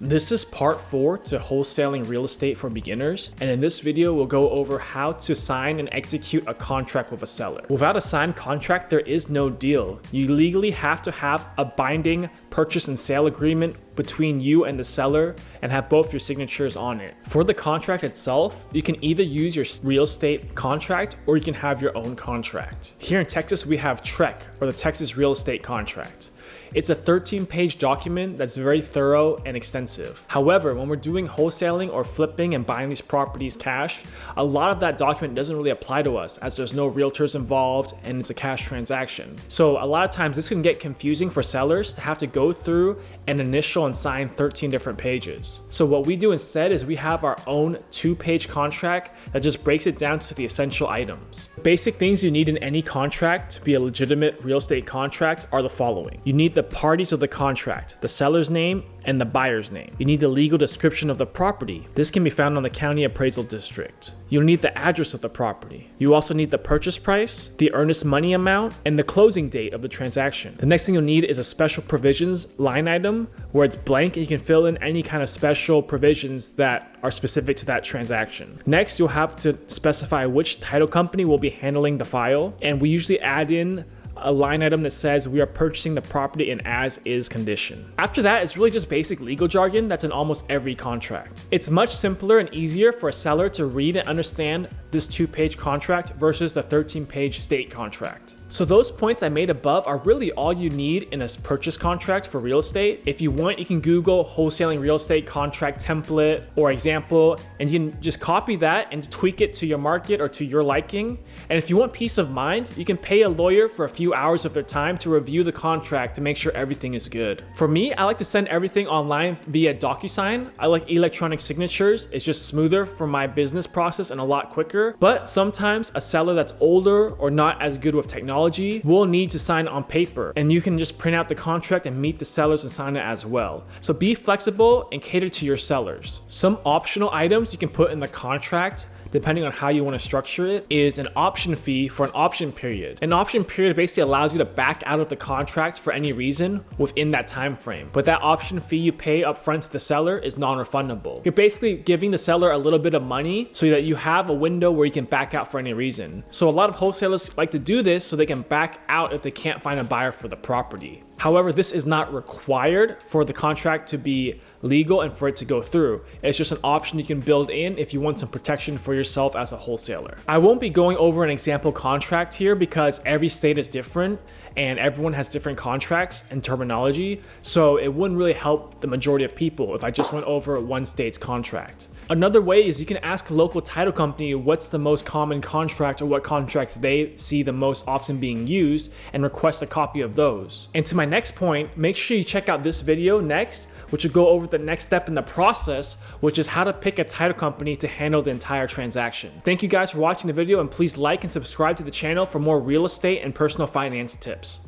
This is part 4 to wholesaling real estate for beginners, and in this video we'll go over how to sign and execute a contract with a seller. Without a signed contract, there is no deal. You legally have to have a binding purchase and sale agreement between you and the seller and have both your signatures on it. For the contract itself, you can either use your real estate contract or you can have your own contract. Here in Texas, we have TREC, or the Texas Real Estate Contract. It's a 13-page document that's very thorough and extensive. However, when we're doing wholesaling or flipping and buying these properties cash, a lot of that document doesn't really apply to us as there's no realtors involved and it's a cash transaction. So a lot of times this can get confusing for sellers to have to go through and initial and sign 13 different pages. So what we do instead is we have our own 2-page contract that just breaks it down to the essential items. Basic things you need in any contract to be a legitimate real estate contract are the following. You need the parties of the contract, the seller's name and the buyer's name. You need the legal description of the property. This can be found on the county appraisal district. You'll need the address of the property. You also need the purchase price, the earnest money amount, and the closing date of the transaction. The next thing you'll need is a special provisions line item where it's blank and you can fill in any kind of special provisions that are specific to that transaction. Next, you'll have to specify which title company will be handling the file, and we usually add in a line item that says we are purchasing the property in as-is condition. After that, it's really just basic legal jargon that's in almost every contract. It's much simpler and easier for a seller to read and understand this 2-page contract versus the 13-page state contract. So those points I made above are really all you need in a purchase contract for real estate. If you want, you can Google wholesaling real estate contract template or example, and you can just copy that and tweak it to your market or to your liking. And if you want peace of mind, you can pay a lawyer for a few hours of their time to review the contract to make sure everything is good. For me, I like to send everything online via DocuSign. I like electronic signatures. It's just smoother for my business process and a lot quicker. But sometimes a seller that's older or not as good with technology will need to sign on paper, and you can just print out the contract and meet the sellers and sign it as well. So be flexible and cater to your sellers. Some optional items you can put in the contract, depending on how you want to structure it, is an option fee for an option period. An option period basically allows you to back out of the contract for any reason within that time frame. But that option fee you pay up front to the seller is non-refundable. You're basically giving the seller a little bit of money so that you have a window where you can back out for any reason. So a lot of wholesalers like to do this so they can back out if they can't find a buyer for the property. However, this is not required for the contract to be legal and for it to go through. It's just an option you can build in if you want some protection for yourself as a wholesaler. I won't be going over an example contract here because every state is different and everyone has different contracts and terminology, so it wouldn't really help the majority of people if I just went over one state's contract. Another way is you can ask a local title company what's the most common contract or what contracts they see the most often being used and request a copy of those. And to my next point, make sure you check out this video next, which will go over the next step in the process, which is how to pick a title company to handle the entire transaction. Thank you guys for watching the video, and please like and subscribe to the channel for more real estate and personal finance tips.